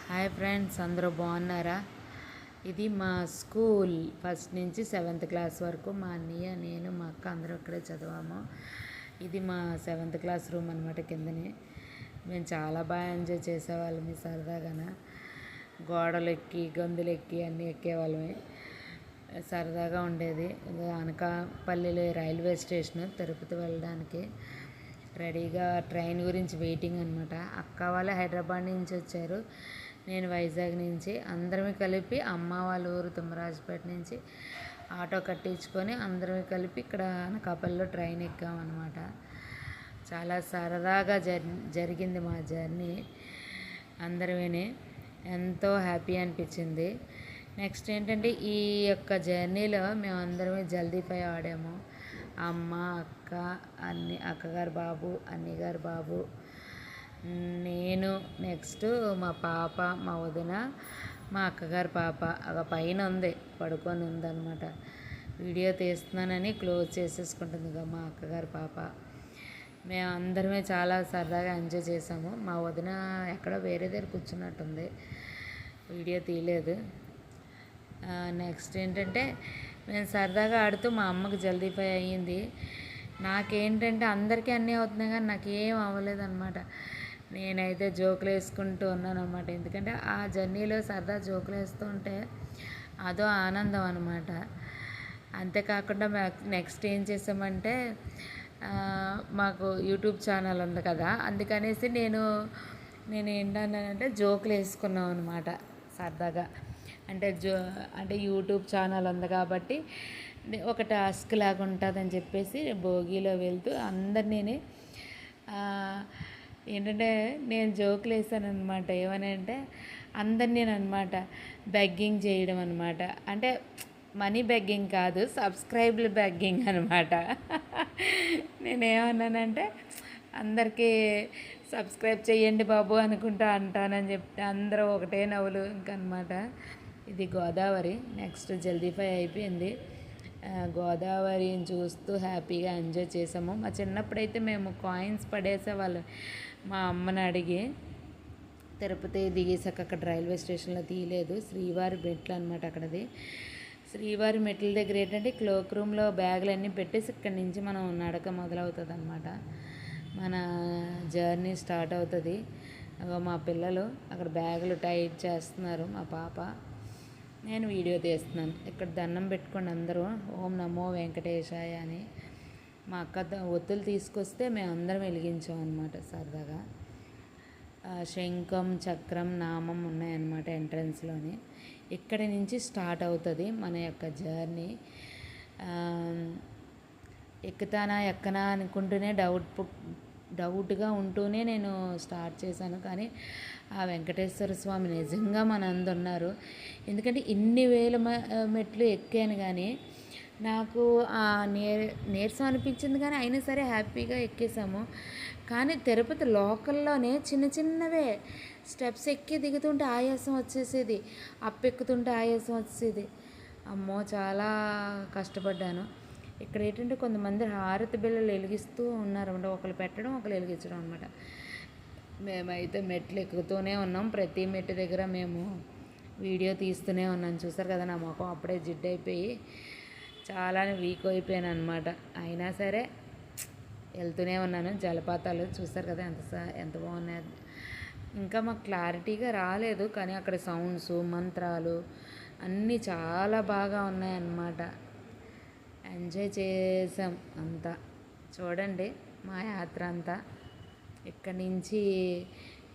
Hi friends, అందరూ బాగున్నారా? ఇది మా స్కూల్ ఫస్ట్ నుంచి 7th క్లాస్ వరకు మా అన్నయ్య, నేను, మా అక్క అందరూ ఇక్కడే చదివాము. ఇది మా 7th క్లాస్ రూమ్ అనమాట. కిందని మేము చాలా బాగా ఎంజాయ్ చేసేవాళ్ళమి. సరదాగాన గోడలు ఎక్కి గందులు ఎక్కి అన్నీ ఎక్కేవాళ్ళమే. సరదాగా ఉండేది. అనకాపల్లి రైల్వే స్టేషన్ తిరుపతి వెళ్ళడానికి రెడీగా ట్రైన్ గురించి వెయిటింగ్ అనమాట. అక్క వాళ్ళు హైదరాబాద్ నుంచి వచ్చారు, నేను వైజాగ్ నుంచి. అందరం కలిపి అమ్మ వాళ్ళ ఊరు తుమ్మరాజుపేట నుంచి ఆటో కట్టించుకొని అందరం కలిపి ఇక్కడ అనకాపల్లిలో ట్రైన్ ఎక్కామన్నమాట. చాలా సరదాగా జరిగింది మా జర్నీ. అందరమేనే ఎంతో హ్యాపీ అనిపించింది. నెక్స్ట్ ఏంటంటే, ఈ యొక్క జర్నీలో మేము అందరమే జల్దీపై ఆడాము. అమ్మ, అక్క, అక్కగారు బాబు, అన్నయ్యగారు బాబు, నేను, నెక్స్ట్ మా పాప, మా వదిన, మా అక్కగారి పాప పైన ఉంది, పడుకొని ఉందన్నమాట. వీడియో తీస్తున్నానని క్లోజ్ చేసేసుకుంటుంది మా అక్కగారి పాప. మేము అందరమే చాలా సరదాగా ఎంజాయ్ చేసాము. మా వదిన ఎక్కడో వేరే దగ్గర కూర్చున్నట్టుంది, వీడియో తీయలేదు. నెక్స్ట్ ఏంటంటే, మేము సరదాగా ఆడుతూ మా అమ్మకి జల్దీపై అయ్యింది. నాకేంటంటే అందరికీ అన్నీ అవుతున్నాయి కానీ నాకు ఏం అవ్వలేదు అనమాట. నేనైతే జోకులు వేసుకుంటూ ఉన్నాను అనమాట. ఎందుకంటే ఆ జర్నీలో సరదా జోకులు వేస్తూ ఉంటే అదో ఆనందం అనమాట. అంతేకాకుండా నెక్స్ట్ ఏం చేసామంటే, మాకు యూట్యూబ్ ఛానల్ ఉంది కదా, అందుకనేసి నేను ఏంటన్నానంటే జోకులు వేసుకున్నాం అనమాట సరదాగా. అంటే యూట్యూబ్ ఛానల్ ఉంది కాబట్టి ఒక టాస్క్ లాగా ఉంటుందని చెప్పేసి భోగిలో వెళ్తూ అందరినీ ఏంటంటే నేను జోకులు వేసాను అనమాట. ఏమని అంటే, అందరినీ అనమాట బెగ్గింగ్ చేయడం అనమాట. అంటే మనీ బెగ్గింగ్ కాదు, సబ్స్క్రైబ్లు బెగ్గింగ్ అనమాట. నేనేమన్నానంటే, అందరికీ సబ్స్క్రైబ్ చేయండి బాబు అనుకుంటా అంటానని చెప్తే అందరూ ఒకటే నవ్వులు ఇంకనమాట. ఇది గోదావరి. నెక్స్ట్ జల్దీపై అయిపోయింది. గోదావరిని చూస్తూ హ్యాపీగా ఎంజాయ్ చేసాము. మా చిన్నప్పుడైతే మేము కాయిన్స్ పడేసేవాళ్ళం మా అమ్మని అడిగి. తిరుపతి దిగేసాక అక్కడ రైల్వే స్టేషన్లో తీయలేదు, శ్రీవారి మెట్లు అనమాట అక్కడది. శ్రీవారి మెట్ల దగ్గర ఏంటంటే క్లోక్ రూమ్లో బ్యాగులు అన్నీ పెట్టేసి ఇక్కడి నుంచి మనం నడక మొదలవుతుంది అనమాట. మన జర్నీ స్టార్ట్ అవుతుంది. మా పిల్లలు అక్కడ బ్యాగులు టైట్ చేస్తున్నారు, మా పాప, నేను వీడియో తీస్తున్నాను. ఇక్కడ దండం పెట్టుకోండి అందరూ, ఓం నమో వెంకటేశాయ అని. మా అక్క ఒత్తులు తీసుకొస్తే మేము అందరం వెలిగించాం అనమాట సరదాగా. శంఖం, చక్రం, నామం ఉన్నాయన్నమాట ఎంట్రన్స్లోని. ఇక్కడి నుంచి స్టార్ట్ అవుతుంది మన యొక్క జర్నీ. ఎక్కుతానా ఎక్కనా అనుకుంటూనే డౌట్గా ఉంటూనే నేను స్టార్ట్ చేశాను. కానీ ఆ వెంకటేశ్వర స్వామి నిజంగా మన అందున్నారు. ఎందుకంటే ఇన్ని వేల మెట్లు ఎక్కాను కానీ నాకు నీరసం అనిపించింది, కానీ అయినా సరే హ్యాపీగా ఎక్కేసాము. కానీ తిరుపతి లోకల్లోనే చిన్న చిన్నవే స్టెప్స్ ఎక్కి దిగుతుంటే ఆయాసం వచ్చేసేది, అప్పెక్కుతుంటే ఆయాసం వచ్చేది. అమ్మో, చాలా కష్టపడ్డాను. ఇక్కడ ఏంటంటే కొంతమంది హారతి బిళ్ళలు వెలిగిస్తూ ఉన్నారు అనమాట. ఒకరు పెట్టడం, ఒకరు వెలిగించడం అనమాట. మేమైతే మెట్లు ఎక్కుతూనే ఉన్నాం. ప్రతి మెట్టు దగ్గర మేము వీడియో తీస్తూనే ఉన్నాను. చూసారు కదా, నా ముఖం అప్పుడే జిడ్డు అయిపోయి చాలా వీక్ అయిపోయాను అనమాట. అయినా సరే వెళ్తూనే ఉన్నాను. జలపాతాలు చూసారు కదా ఎంత బాగున్నాయి. ఇంకా మాకు క్లారిటీగా రాలేదు, కానీ అక్కడ సౌండ్స్, మంత్రాలు అన్నీ చాలా బాగా ఉన్నాయన్నమాట. ఎంజాయ్ చేసాం అంతా. చూడండి మా యాత్ర అంతా. ఇక్కడి నుంచి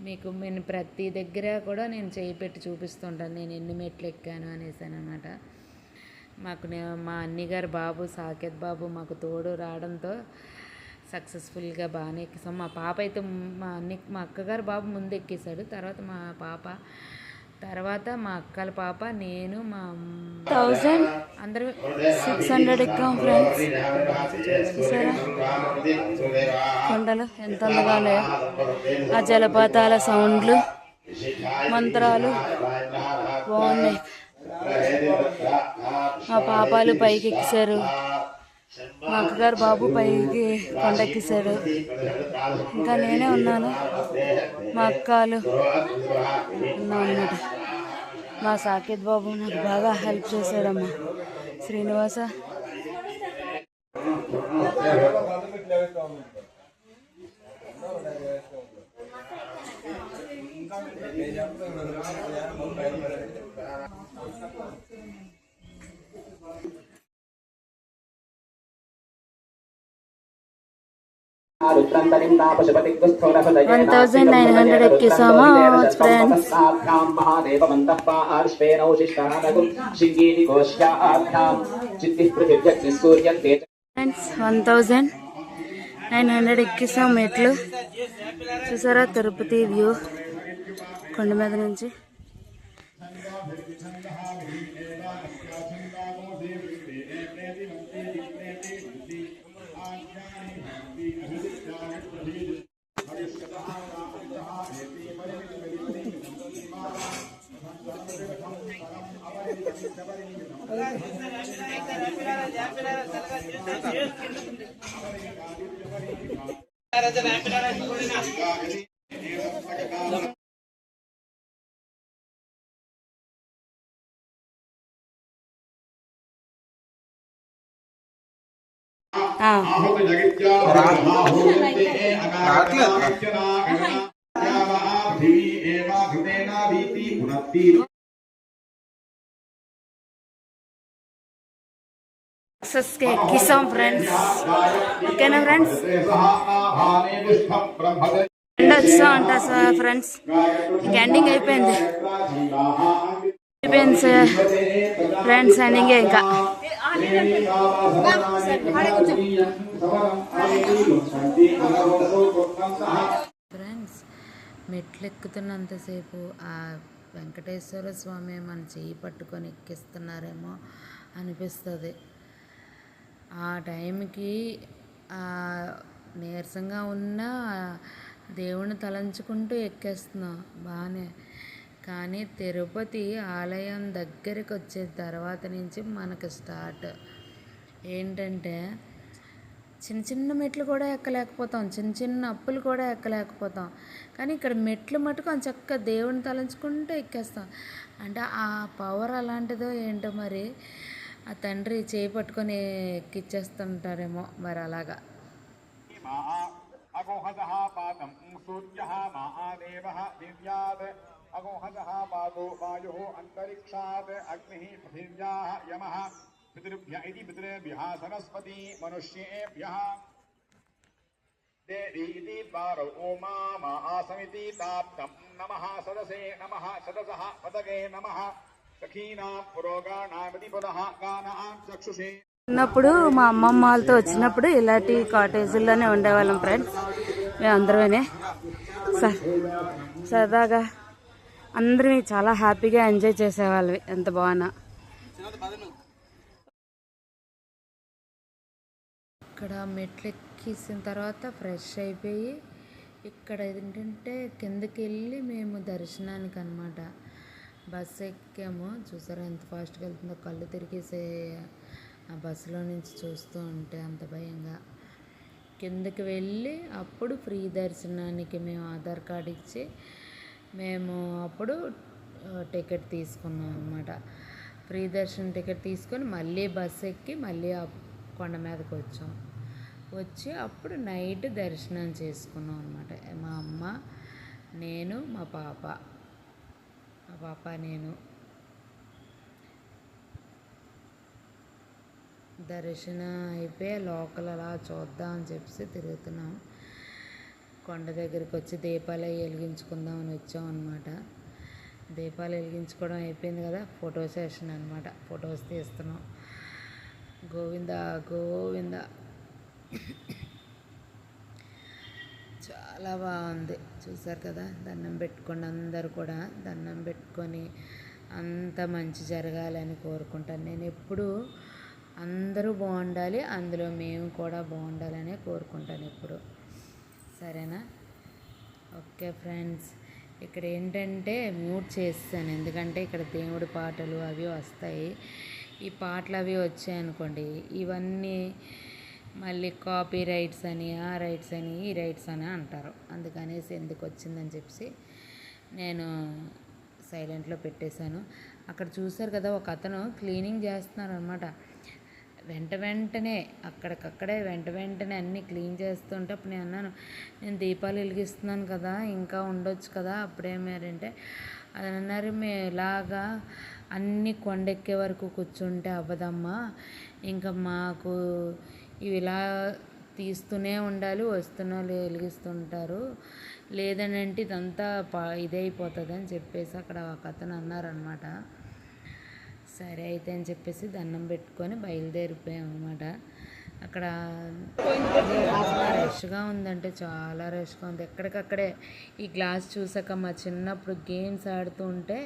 మీకు నేను ప్రతి దగ్గర కూడా నేను చేయి పెట్టి చూపిస్తుంటాను నేను ఎన్ని మెట్లు ఎక్కాను అనేసాను అనమాట. మా అన్నయ్యగారు బాబు, సాకేత్ బాబు మాకు తోడు రావడంతో సక్సెస్ఫుల్గా బాగానే ఎక్కేసాం. మా పాప అయితే మా అక్కగారు బాబు ముందు ఎక్కేశాడు, తర్వాత మా పాప, తర్వాత మా అక్కల పాప, నేను, మా 1600 ఎక్కాం ఫ్రెండ్స్. సరే, కొండలు ఎంత అందగానే, ఆ జలపాతాల సౌండ్లు, మంత్రాలు బాగున్నాయి. మా పాపాలు పైకి ఎక్కేశారు. మా అక్కగారు బాబు పైకి కొండెక్కిసాడు. ఇంకా నేనే ఉన్నాను, మా అక్కలు ఉన్నాం అన్నమాట. మా సాకేత్ బాబు నాకు బాగా హెల్ప్ చేశాడమ్మా. శ్రీనివాస $1,900 ఎక్కేసామా ఫ్రెండ్స్. 1,900 ఎక్కేసాం మెట్లు. చూసారా తిరుపతి వ్యూ కొండ మీద నుంచి. ఎక్కిసాం ఫ్రెండ్స్. ఓకేనా ఫ్రెండ్స్, వచ్చా అంట ఫ్రెండ్స్. ఎండింగ్ అయిపోయింది ఫ్రెండ్స్, ఎండింగే ఇంకా. ఫ్రెండ్స్, మెట్లు ఎక్కుతున్నంతసేపు ఆ వెంకటేశ్వర స్వామి మన చెయ్యి పట్టుకొని ఎక్కిస్తున్నారేమో అనిపిస్తుంది. ఆ టైంకి నీరసంగా ఉన్న దేవుని తలంచుకుంటూ ఎక్కేస్తున్నాం బాగానే. కానీ తిరుపతి ఆలయం దగ్గరికి వచ్చే తర్వాత నుంచి మనకు స్టార్ట్ ఏంటంటే చిన్న చిన్న మెట్లు కూడా ఎక్కలేకపోతాం, చిన్న చిన్న అప్పులు కూడా ఎక్కలేకపోతాం. కానీ ఇక్కడ మెట్లు మటుకు చక్కగా దేవుని తలంచుకుంటూ ఎక్కేస్తాం. అంటే ఆ పవర్ అలాంటిదో ఏంటో మరి, ఆ తండ్రి చేయి పట్టుకొని ఎక్కిచ్చేస్తుంటారేమో మరి అలాగా. సరస్వతి మనుష్యేభ్యః దేవీ ద్వారౌ ఓమా మహాసమితి తాప్తం నమః సదసే నమః సదసః పదగే నమః సఖీనాం పురోగాణామతి పునః గానాం చక్షుషే. చిన్నప్పుడు మా అమ్మమ్మ వాళ్ళతో వచ్చినప్పుడు ఇలాంటి కాటేజీల్లోనే ఉండేవాళ్ళం ఫ్రెండ్స్. మేము అందరమే సరదాగా అందరం చాలా హ్యాపీగా ఎంజాయ్ చేసేవాళ్ళవి. ఎంత బాగున్నా. ఇక్కడ మెట్లు ఎక్కేసిన తర్వాత ఫ్రెష్ అయిపోయి ఇక్కడ ఏంటంటే కిందకి వెళ్ళి మేము దర్శనానికి అనమాట బస్సు ఎక్కాము. చూసారా ఎంత ఫాస్ట్గా వెళ్తుందో, కళ్ళు తిరిగేసే ఆ బస్సులో నుంచి చూస్తూ ఉంటే అంత భయంగా. కిందకి వెళ్ళి అప్పుడు ఫ్రీ దర్శనానికి మేము ఆధార్ కార్డు ఇచ్చి మేము అప్పుడు టికెట్ తీసుకున్నాం అనమాట. ఫ్రీ దర్శనం టికెట్ తీసుకొని మళ్ళీ బస్సు ఎక్కి మళ్ళీ కొండ మీదకి వచ్చి అప్పుడు నైట్ దర్శనం చేసుకున్నాం అనమాట. మా అమ్మ, నేను, మా పాప నేను దర్శనం అయిపోయి లోకల్ అలా చూద్దాం అని చెప్పి తిరుగుతున్నాం. కొండ దగ్గరికి వచ్చి దీపాలు వెలిగించుకుందామని వచ్చాం అనమాట. దీపాలు వెలిగించుకోవడం అయిపోయింది కదా, ఫోటో సెషన్ అనమాట. ఫొటోస్ తీస్తున్నాం. గోవింద గోవింద. చాలా బాగుంది, చూసారు కదా. దండం పెట్టుకోండి, అందరు కూడా దండం పెట్టుకొని అంత మంచి జరగాలని కోరుకుంటాను. నేను ఎప్పుడు అందరూ బాగుండాలి, అందులో మేము కూడా బాగుండాలనే కోరుకుంటాను ఎప్పుడు. సరేనా? ఓకే ఫ్రెండ్స్, ఇక్కడ ఏంటంటే మ్యూట్ చేస్తాను ఎందుకంటే ఇక్కడ దేవుడి పాటలు అవి వస్తాయి. ఈ పాటలు అవి వచ్చాయనుకోండి, ఇవన్నీ మళ్ళీ కాపీ రైట్స్ అని, ఆ రైట్స్ అని, ఈ రైట్స్ అని అంటారు. అందుకనేసి ఎందుకు వచ్చిందని చెప్పి నేను సైలెంట్లో పెట్టేశాను. అక్కడ చూశారు కదా, ఒక అతను క్లీనింగ్ చేస్తున్నారు అనమాట. వెంటనే అక్కడికక్కడే వెంటనే అన్నీ క్లీన్ చేస్తుంటే అప్పుడు నేను అన్నాను, నేను దీపాలు వెలిగిస్తున్నాను కదా, ఇంకా ఉండొచ్చు కదా, అప్పుడేమారంటే అది అన్నారు, మేము ఇలాగా అన్నీ కొండెక్కే వరకు కూర్చుంటే అవ్వదమ్మా, ఇంకా మాకు ఇవి ఇలా తీస్తూనే ఉండాలి, వస్తున్న వెలిగిస్తుంటారు, లేదనంటే ఇదంతా ఇదైపోతుంది అని చెప్పేసి అక్కడ ఒక అతను అన్నారనమాట. సరే అయితే అని చెప్పేసి దండం పెట్టుకొని బయలుదేరిపోయాం అనమాట. అక్కడ రష్గా ఉందంటే చాలా రష్గా ఉంది. ఎక్కడికక్కడే ఈ గ్లాస్ చూసాక మా చిన్నప్పుడు గేమ్స్ ఆడుతూ ఉంటే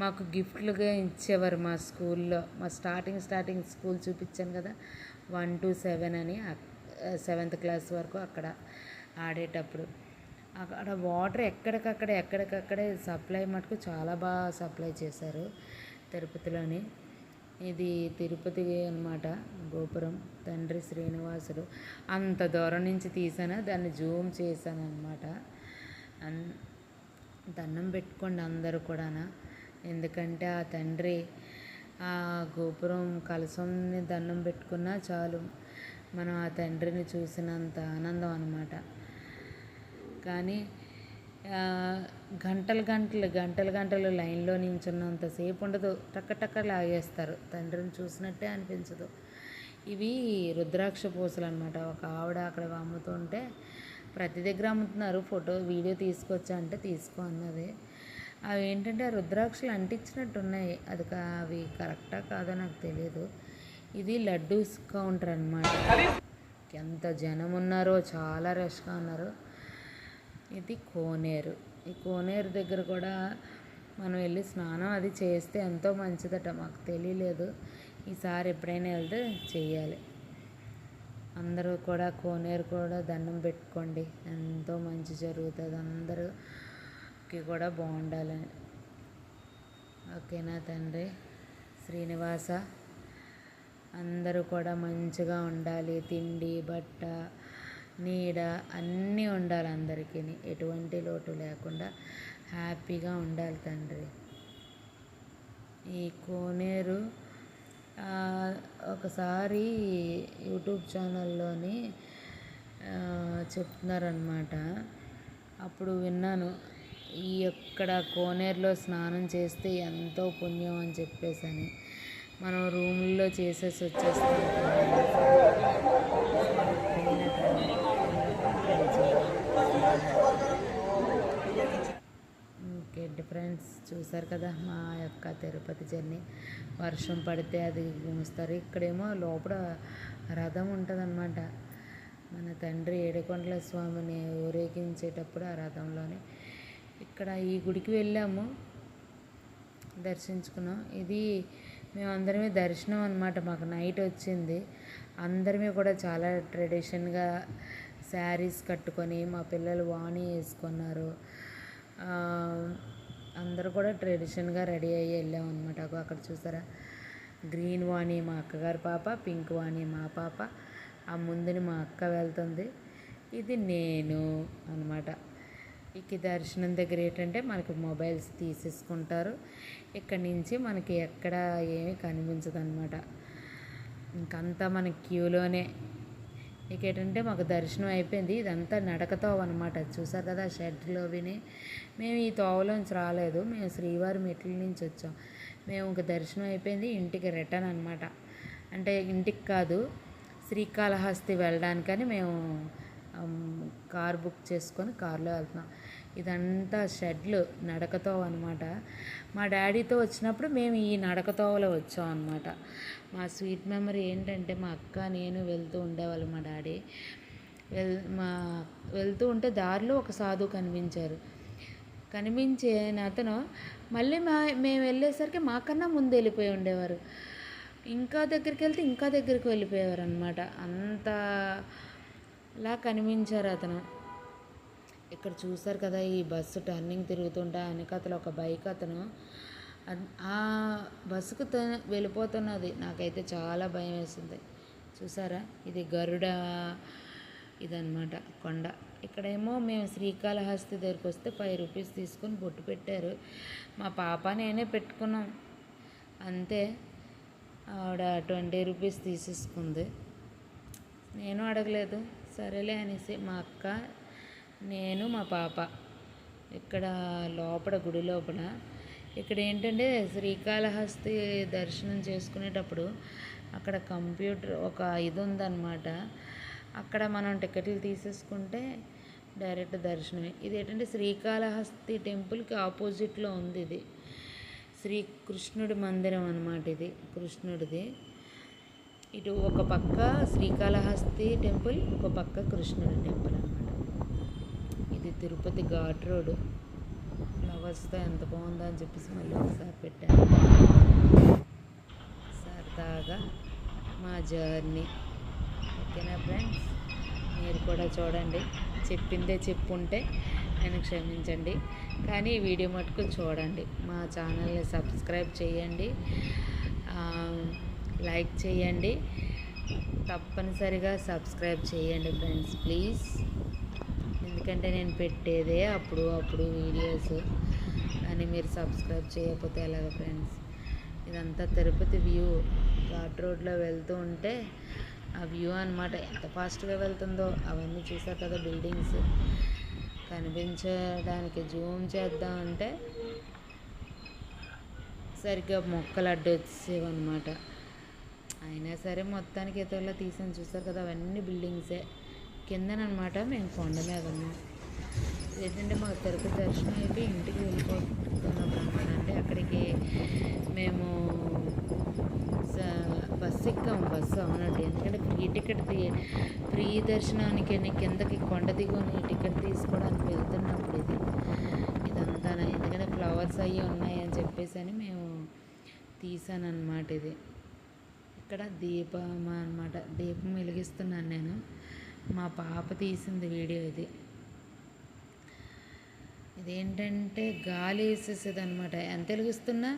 మాకు గిఫ్ట్లుగా ఇచ్చేవారు మా స్కూల్లో. మా స్టార్టింగ్ స్కూల్ చూపించాను కదా, 1 to 7 అని, 7th క్లాస్ వరకు అక్కడ ఆడేటప్పుడు. అక్కడ వాటర్ ఎక్కడికక్కడే సప్లై మటుకు చాలా బాగా సప్లై చేశారు తిరుపతిలోని. ఇది తిరుపతి అన్నమాట గోపురం. తండ్రి శ్రీనివాసుడు అంత దూరం నుంచి తీసాను, దాన్ని జూమ్ చేశాను అనమాట. దండం పెట్టుకోండి అందరూ కూడా, ఎందుకంటే ఆ తండ్రి ఆ గోపురం కలశంని దండం పెట్టుకున్నా చాలు, మనం ఆ తండ్రిని చూసినంత ఆనందం అన్నమాట. కానీ గంటలు లైన్లో నించున్నంతసేపు ఉండదు, టక్క లాగేస్తారు, తండ్రిని చూసినట్టే అనిపించదు. ఇవి రుద్రాక్ష పూసలు అనమాట. ఒక ఆవిడ అక్కడ అమ్ముతుంటే, ప్రతి దగ్గర అమ్ముతున్నారు, వీడియో తీసుకొచ్చా అంటే తీసుకో అన్నది. అవి ఏంటంటే రుద్రాక్షలు అంటించినట్టు ఉన్నాయి, అవి కరెక్టా కాదో నాకు తెలియదు. ఇది లడ్డూస్ కౌంటర్ అనమాట. ఎంత జనం ఉన్నారో, చాలా రష్గా ఉన్నారు. ఇది కోనేరు. ఈ కోనేరు దగ్గర కూడా మనం వెళ్ళి స్నానం అది చేస్తే ఎంతో మంచిదట, మాకు తెలియలేదు. ఈసారి ఎప్పుడైనా వెళ్తే చెయ్యాలి. అందరూ కూడా కోనేరు కూడా దండం పెట్టుకోండి, ఎంతో మంచి జరుగుతుంది, అందరికి కూడా బాగుండాలని. ఓకేనా తండ్రి శ్రీనివాస, అందరూ కూడా మంచిగా ఉండాలి, తిండి బట్ట నీడ అన్నీ ఉండాలి, అందరికీ ఎటువంటి లోటు లేకుండా హ్యాపీగా ఉండాలి తండ్రి. ఈ కోనేరు ఒకసారి యూట్యూబ్ ఛానల్లోని చెప్తున్నారనమాట, అప్పుడు విన్నాను, ఎక్కడ కోనేరులో స్నానం చేస్తే ఎంతో పుణ్యం అని చెప్పేసి మనం రూముల్లో చేసేసి వచ్చేస్తాం. ఓకే ఫ్రెండ్స్, చూసారు కదా మా యొక్క తిరుపతి జర్నీ. వర్షం పడితే అది గుంస్తారు. ఇక్కడేమో లోపల రథం ఉంటుందన్నమాట. మన తండ్రి ఏడుకొండల స్వామిని ఊరేగించేటప్పుడు ఆ రథంలోనే ఇక్కడ ఈ గుడికి వెళ్ళాము, దర్శించుకున్నాం. ఇది మేమందరమే దర్శనం అనమాట. మాకు నైట్ వచ్చింది. అందరమే కూడా చాలా ట్రెడిషన్గా శారీస్ కట్టుకొని, మా పిల్లలు వాణి వేసుకున్నారు. అందరూ కూడా ట్రెడిషన్గా రెడీ అయ్యి వెళ్ళాం అనమాట. అక్కడ చూసారా, గ్రీన్ వాణి మా అక్కగారి పాప, పింక్ వాణి మా పాప, ఆ ముందుని మా అక్క వెళ్తుంది, ఇది నేను అనమాట. ఇక దర్శనం దగ్గర ఏంటంటే మనకి మొబైల్స్ తీసేసుకుంటారు. ఇక్కడి నుంచి మనకి ఎక్కడ ఏమీ కనిపించదు అనమాట. ఇంకంతా మన క్యూలోనే. ఇక ఏంటంటే మాకు దర్శనం అయిపోయింది. ఇదంతా నడకతోవ అనమాట. చూసారు కదా షెడ్లో విని. మేము ఈ తోవలోంచి రాలేదు, మేము శ్రీవారి మెట్ల నుంచి వచ్చాం. మేము ఇంక దర్శనం అయిపోయింది, ఇంటికి రిటర్న్ అనమాట. అంటే ఇంటికి కాదు, శ్రీకాళహస్తి వెళ్ళడానికని మేము కార్ బుక్ చేసుకొని కార్లో వెళ్తున్నాం. ఇదంతా షెడ్లు నడకతోవ అనమాట. మా డాడీతో వచ్చినప్పుడు మేము ఈ నడకతోవలో వచ్చాం అనమాట. మా స్వీట్ మెమరీ ఏంటంటే, మా అక్క నేను వెళ్తూ ఉండేవాళ్ళు. మా డాడీ వెళ్తూ ఉంటే దారిలో ఒక సాధువు కనిపించిన అతను మళ్ళీ మేము వెళ్ళేసరికి మాకన్నా ముందు వెళ్ళిపోయి ఉండేవారు. ఇంకా దగ్గరికి వెళ్తే ఇంకా దగ్గరికి వెళ్ళిపోయేవారు అనమాట. అంతలా కనిపించారు అతను. ఇక్కడ చూసారు కదా, ఈ బస్సు టర్నింగ్ తిరుగుతుంటే వెనకాతల ఒక బైక్ అతను ఆ బస్సుకు వెళ్ళిపోతున్నది. నాకైతే చాలా భయం వేసింది. చూసారా, ఇది గరుడ ఇదన్నమాట కొండ. ఇక్కడేమో మేము శ్రీకాళహస్తి దగ్గరికి వస్తే 5 రూపీస్ తీసుకొని బొట్టు పెట్టారు. మా పాప నేనే పెట్టుకున్నాం అంతే. ఆవిడ 20 రూపీస్ తీసేసుకుంది. నేను అడగలేదు, సరేలే అనేసి మా అక్క, నేను, మా పాప ఇక్కడ లోపల గుడి లోపల. ఇక్కడ ఏంటంటే శ్రీకాళహస్తి దర్శనం చేసుకునేటప్పుడు అక్కడ కంప్యూటర్ ఒక ఇది ఉందన్నమాట. అక్కడ మనం టికెట్లు తీసేసుకుంటే డైరెక్ట్ దర్శనమే. ఇది ఏంటంటే శ్రీకాళహస్తి టెంపుల్కి ఆపోజిట్లో ఉంది. ఇది శ్రీకృష్ణుడి మందిరం అన్నమాట. ఇది కృష్ణుడిది. ఇటు ఒక పక్క శ్రీకాళహస్తి టెంపుల్, ఒక పక్క కృష్ణుడి టెంపుల్ అన్నమాట. ఇది తిరుపతి ఘాట్ రోడ్. ఫ్లవర్స్తో ఎంత బాగుందో అని చెప్పేసి మళ్ళీ ఒకసారి పెట్టాను. సరదాగా మా జర్నీ. ఓకేనా ఫ్రెండ్స్, మీరు కూడా చూడండి. చెప్పిందే చెప్పుంటే నేను క్షమించండి, కానీ ఈ వీడియో మటుకు చూడండి. మా ఛానల్ని సబ్స్క్రైబ్ చేయండి, లైక్ చేయండి, తప్పనిసరిగా సబ్స్క్రైబ్ చేయండి ఫ్రెండ్స్ ప్లీజ్. ఎందుకంటే నేను పెట్టేదే అప్పుడు వీడియోస్, కానీ మీరు సబ్స్క్రైబ్ చేయకపోతే ఎలాగ ఫ్రెండ్స్. ఇదంతా తిరుపతి వ్యూ. ఘాట్ రోడ్లో వెళ్తూ ఉంటే ఆ వ్యూ అన్నమాట. ఎంత ఫాస్ట్గా వెళ్తుందో అవన్నీ చూసారు కదా, బిల్డింగ్స్ కనిపించడానికి జూమ్ చేద్దామంటే సరిగ్గా మొక్కలు అడ్డొచ్చేవన్నమాట. అయినా సరే మొత్తానికి ఎతోలా తీసాను. చూసారు కదా, అవన్నీ బిల్డింగ్సే. కిందనమాట మేము కొండ మీద ఉన్నాం. ఏంటంటే మాకు తిరుపతి దర్శనం అయితే ఇంటికి వెళ్ళిపోతున్నాం అనమాట. అంటే అక్కడికి మేము బస్సు ఎక్కాము. బస్సు అవునండి, ఎందుకంటే ఫ్రీ దర్శనానికి కిందకి కొండ దిగుని టికెట్ తీసుకోవడానికి వెళ్తున్నప్పుడు ఇదంతా ఎందుకంటే ఫ్లవర్స్ అవి ఉన్నాయని చెప్పేసి అని మేము తీసానన్నమాట. ఇది ఇక్కడ దీపం అన్నమాట. దీపం వెలిగిస్తున్నాను నేను. మా పాప తీసింది వీడియో ఇది. ఇదేంటంటే గాలి వేసేసేది అనమాట. ఎంత వెలిగిస్తున్నా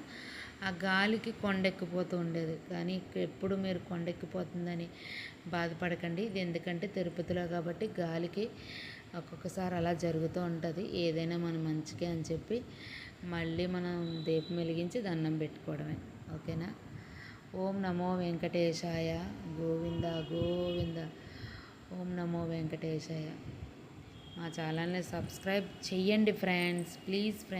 ఆ గాలికి కొండెక్కిపోతూ ఉండేది. కానీ ఎప్పుడు మీరు కొండెక్కిపోతుందని బాధపడకండి. ఇది ఎందుకంటే తిరుపతిలో కాబట్టి గాలికి ఒక్కొక్కసారి అలా జరుగుతూ ఉంటుంది. ఏదైనా మన మంచికే అని చెప్పి మళ్ళీ మనం దీపం వెలిగించి దండం పెట్టుకోవడమే. ఓకేనా. ఓం నమో వెంకటేశాయ, గోవింద గోవింద. ఓం నమో వెంకటేశాయ. మా ఛానల్ని సబ్స్క్రైబ్ చెయ్యండి ఫ్రెండ్స్ ప్లీజ్ ఫ్రెండ్స్.